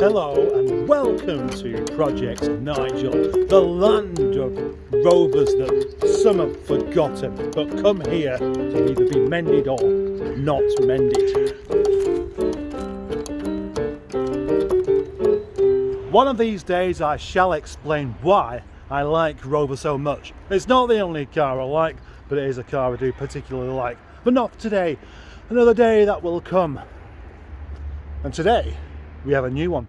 Hello and welcome to Project Nigel, the land of rovers that some have forgotten but come here to either be mended or not mended. One of these days I shall explain why I like Rover so much. It's not the only car I like, but it is a car I do particularly like. But not today, another day that will come. And today we have a new one.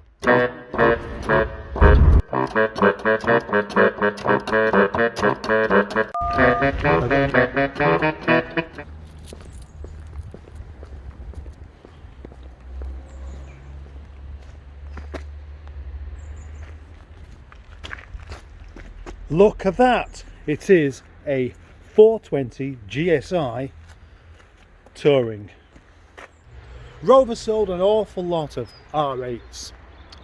Look at that! It is a 420 GSI Touring. Rover sold an awful lot of R8s.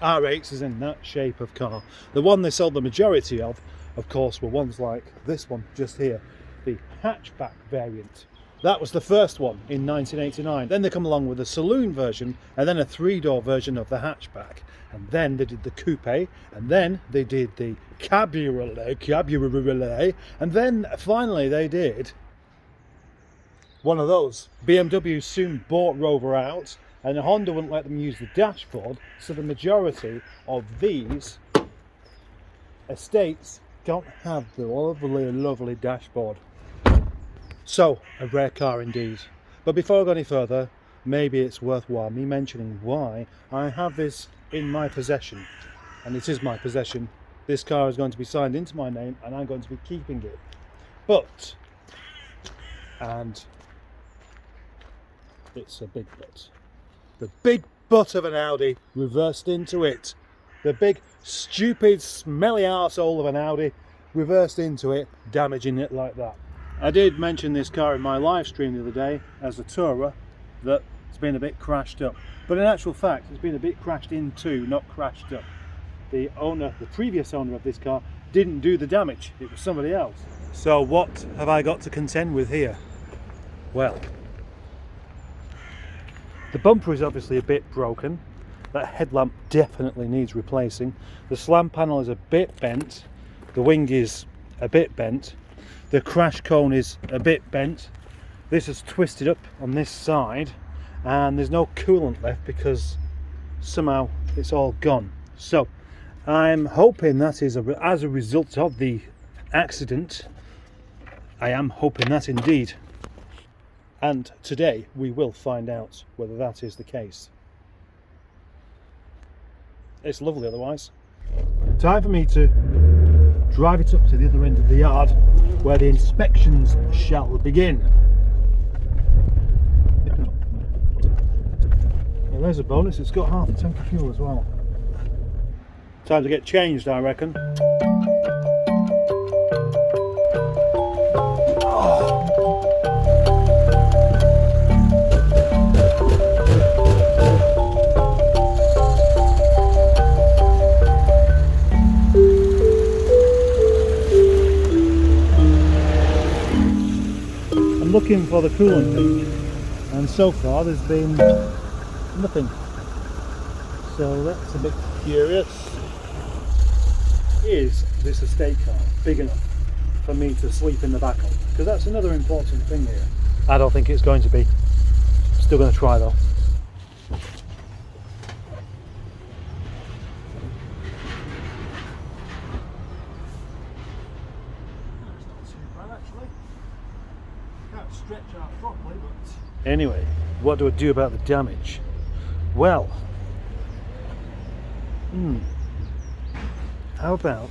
R8s is in that shape of car. The one they sold the majority of course, were ones like this one just here, the hatchback variant. That was the first one in 1989. Then they come along with a saloon version and then a 3-door version of the hatchback. And then they did the coupe, and then they did the cabriolet, and then finally they did one of those. BMW soon bought Rover out, and Honda wouldn't let them use the dashboard, so the majority of these estates don't have the lovely dashboard. So, a rare car indeed. But before I go any further, maybe it's worthwhile me mentioning why I have this in my possession. And it is my possession. This car is going to be signed into my name and I'm going to be keeping it. But, and it's a big but. The big butt of an Audi reversed into it. The big, stupid, smelly arsehole of an Audi reversed into it, damaging it like that. I did mention this car in my live stream the other day as a tourer that it's been a bit crashed up. But in actual fact, it's been a bit crashed into, not crashed up. The previous owner of this car didn't do the damage. It was somebody else. So what have I got to contend with here? Well, the bumper is obviously a bit broken. That headlamp definitely needs replacing. The slam panel is a bit bent. The wing is a bit bent. The crash cone is a bit bent. This is twisted up on this side and there's no coolant left because somehow it's all gone. So I'm hoping that is as a result of the accident. I am hoping that indeed. And today we will find out whether that is the case. It's lovely otherwise. Time for me to drive it up to the other end of the yard where the inspections shall begin. And there's a bonus, it's got half a tank of fuel as well. Time to get changed, I reckon. Looking for the coolant leak, and so far there's been nothing, so that's a bit curious. Is this estate car big enough for me to sleep in the back of? Because that's another important thing here. I don't think it's going to be. Still going to try though. Stretch out properly, but anyway, what do I do about the damage? Well, how about,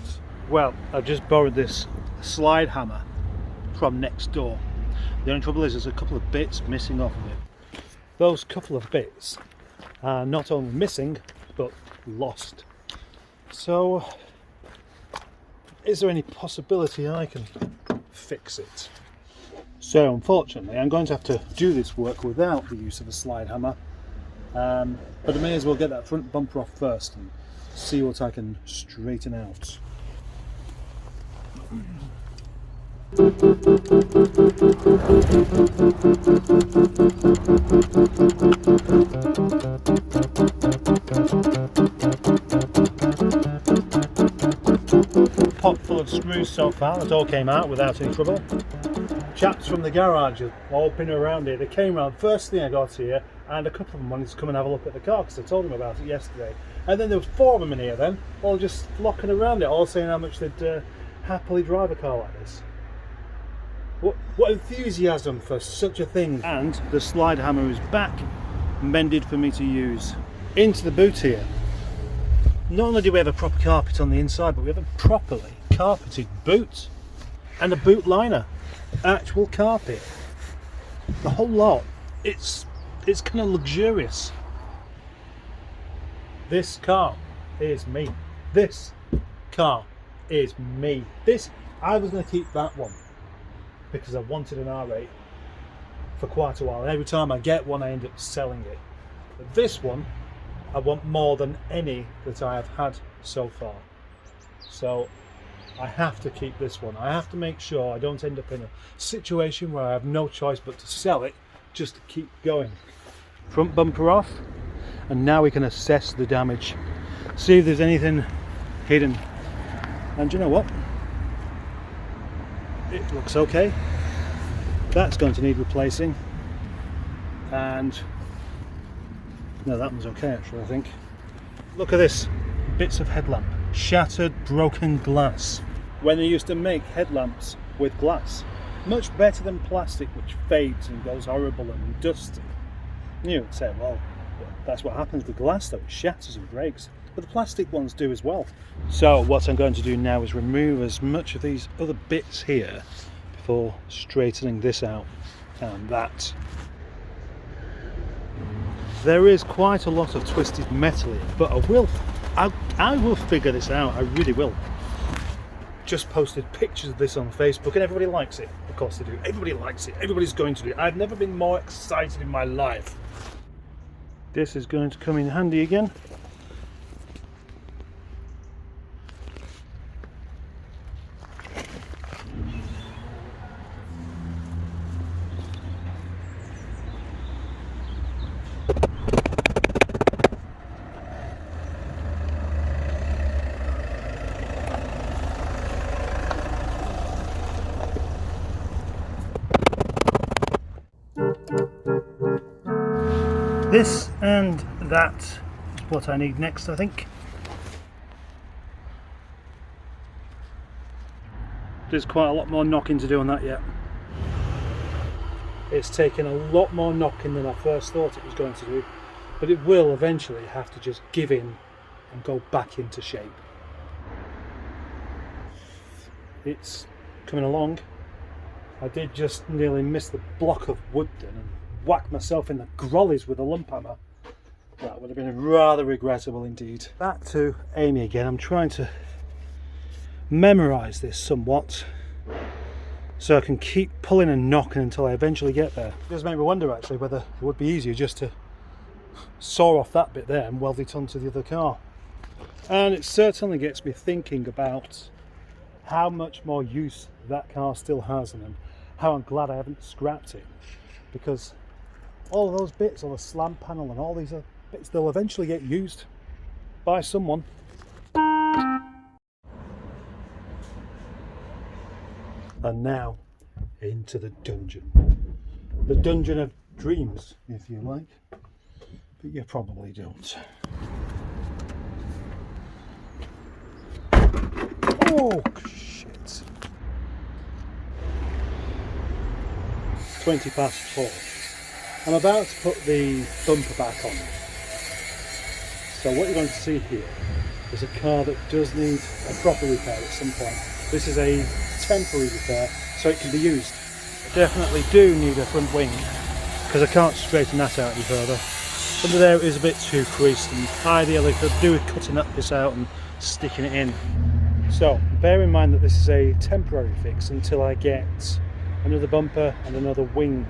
well, I've just borrowed this slide hammer from next door. The only trouble is there's a couple of bits missing off of it. Those couple of bits are not only missing but lost. So is there any possibility I can fix it? So unfortunately I'm going to have to do this work without the use of a slide hammer, but I may as well get that front bumper off first and see what I can straighten out. screws so far. It all came out without any trouble. Chaps from the garage have all been around here. They came around first thing I got here, and a couple of them wanted to come and have a look at the car because I told them about it yesterday. And then there was 4 of them in here then, all just flocking around it, all saying how much they'd happily drive a car like this. What enthusiasm for such a thing. And the slide hammer is back, mended for me to use. Into the boot here. Not only do we have a proper carpet on the inside, but we have a properly carpeted boot and a boot liner. Actual carpet. The whole lot. It's kind of luxurious. This car is me. This car is me. I was going to keep that one because I wanted an R8 for quite a while, and every time I get one I end up selling it. But this one I want more than any that I have had so far, so I have to keep this one. I have to make sure I don't end up in a situation where I have no choice but to sell it just to keep going. Front bumper off, and now we can assess the damage, see if there's anything hidden. And you know what? It looks okay. That's going to need replacing, and no, that one's okay actually, I think. Look at this, bits of headlamp, shattered, broken glass. When they used to make headlamps with glass, much better than plastic, which fades and goes horrible and dusty. You would say, well, that's what happens with glass though, it shatters and breaks. But the plastic ones do as well. So what I'm going to do now is remove as much of these other bits here before straightening this out and that. There is quite a lot of twisted metal here, but I will figure this out, I really will. Just posted pictures of this on Facebook and everybody likes it. Of course they do, everybody likes it, everybody's going to do it. I've never been more excited in my life. This is going to come in handy again. This and that is what I need next, I think. There's quite a lot more knocking to do on that yet. It's taken a lot more knocking than I first thought it was going to do, but it will eventually have to just give in and go back into shape. It's coming along. I did just nearly miss the block of wood then and whack myself in the grollies with a lump hammer. That would have been rather regrettable indeed. Back to Amy again. I'm trying to memorise this somewhat so I can keep pulling and knocking until I eventually get there. It does make me wonder actually whether it would be easier just to saw off that bit there and weld it onto the other car. And it certainly gets me thinking about how much more use that car still has and how I'm glad I haven't scrapped it, because all those bits, all the slam panel and all these other bits, they'll eventually get used by someone. And now into the dungeon. The dungeon of dreams, if you like, but you probably don't. Oh shit. 4:20. I'm about to put the bumper back on. So what you're going to see here is a car that does need a proper repair at some point. This is a temporary repair, so it can be used. I definitely do need a front wing, because I can't straighten that out any further. Under there is a bit too creased, and ideally could do with cutting this out and sticking it in. So bear in mind that this is a temporary fix until I get another bumper and another wing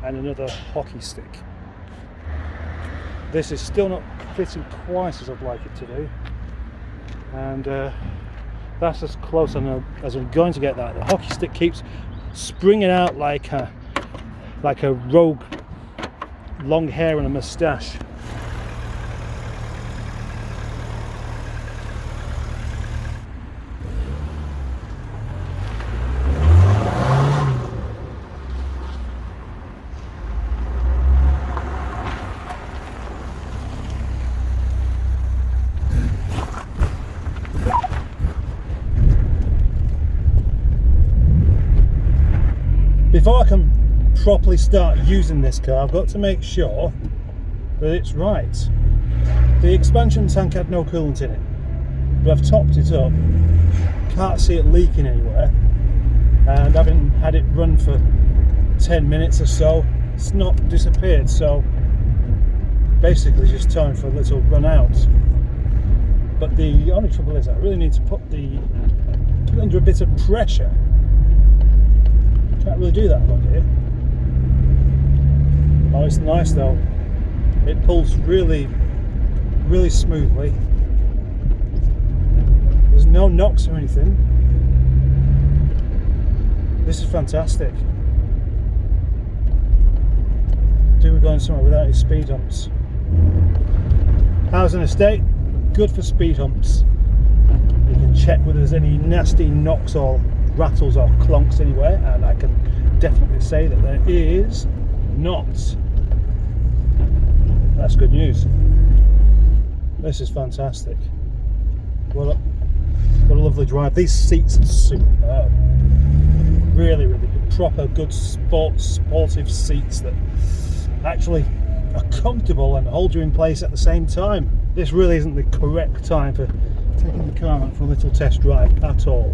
and another hockey stick. This is still not fitting quite as I'd like it to do, and that's as close as I'm going to get that. The hockey stick keeps springing out like a rogue, long hair and a moustache. before I can properly start using this car, I've got to make sure that it's right. The expansion tank had no coolant in it, but I've topped it up, can't see it leaking anywhere, and having had it run for 10 minutes or so, it's not disappeared. So basically just time for a little run out. But the only trouble is I really need to put it under a bit of pressure. Can't really do that on here. Oh, it's nice though. It pulls really smoothly. There's no knocks or anything. This is fantastic. Do we going somewhere without any speed humps? Housing estate, good for speed humps. You can check whether there's any nasty knocks or rattles or clunks anywhere, and I can definitely say that there is not. That's good news. This is fantastic. What a lovely drive. These seats are superb. Really good. Proper good sportive seats that actually are comfortable and hold you in place at the same time. This really isn't the correct time for taking the car out for a little test drive at all.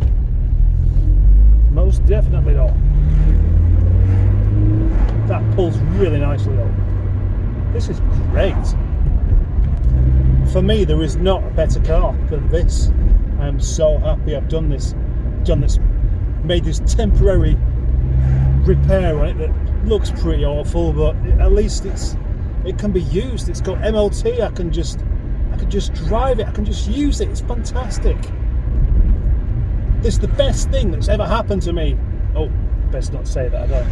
Most definitely not. That pulls really nicely up. This is great. For me, there is not a better car than this. I am so happy I've done this, made this temporary repair on it that looks pretty awful, but at least it can be used. It's got MLT. I can just drive it. I can just use it. It's fantastic. This is the best thing that's ever happened to me. Oh, best not say that, I don't.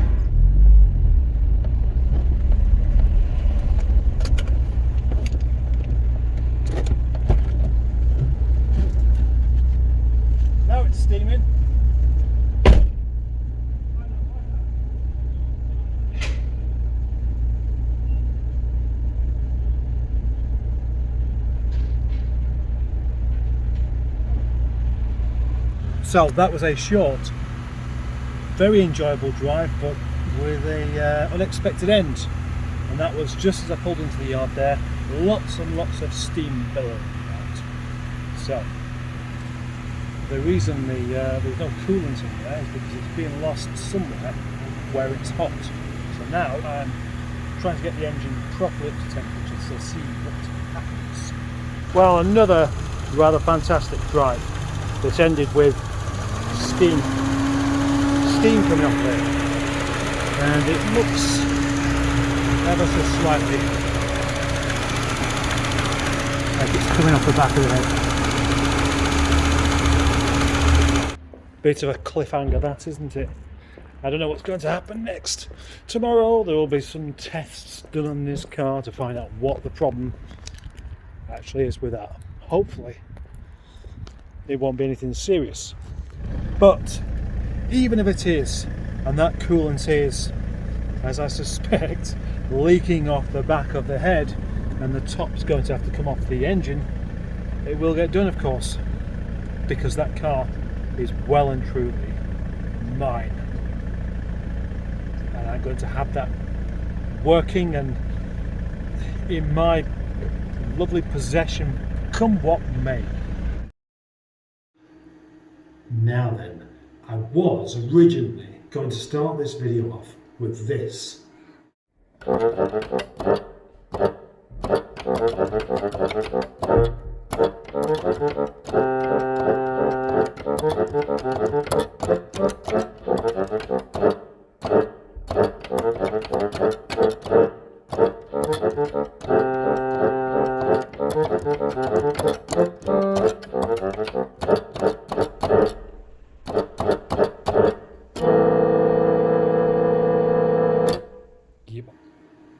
Now it's steaming. So that was a short, very enjoyable drive, but with a unexpected end, and that was just as I pulled into the yard there. Lots and lots of steam billowing out. So the reason there's no coolant in there is because it's being lost somewhere where it's hot. So now I'm trying to get the engine properly up to temperature to see what happens. Well, another rather fantastic drive that's ended with steam coming off there, and it looks ever so slightly like it's coming off the back of the head. Bit of a cliffhanger that, isn't it? I don't know what's going to happen next. Tomorrow there will be some tests done on this car to find out what the problem actually is with that. Hopefully it won't be anything serious. But even if it is, and that coolant is, as I suspect, leaking off the back of the head, and the top's going to have to come off the engine, it will get done, of course, because that car is well and truly mine, and I'm going to have that working and in my lovely possession come what may. Now then, I was originally going to start this video off with this.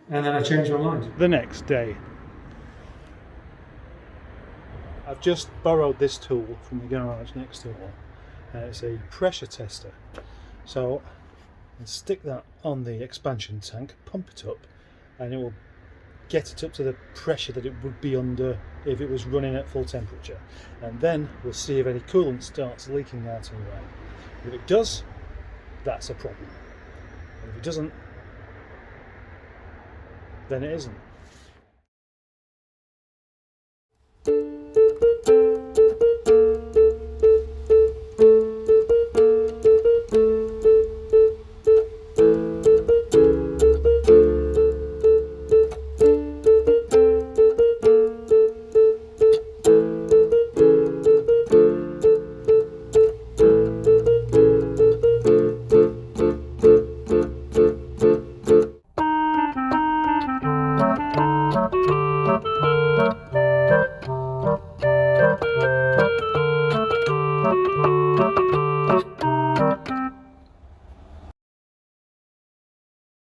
And then I changed my mind. The next day, I've just borrowed this tool from the garage next door. It's a pressure tester. So I'll stick that on the expansion tank, pump it up, and it will get it up to the pressure that it would be under if it was running at full temperature. And then we'll see if any coolant starts leaking out anywhere. If it does, that's a problem. If it doesn't, then it isn't.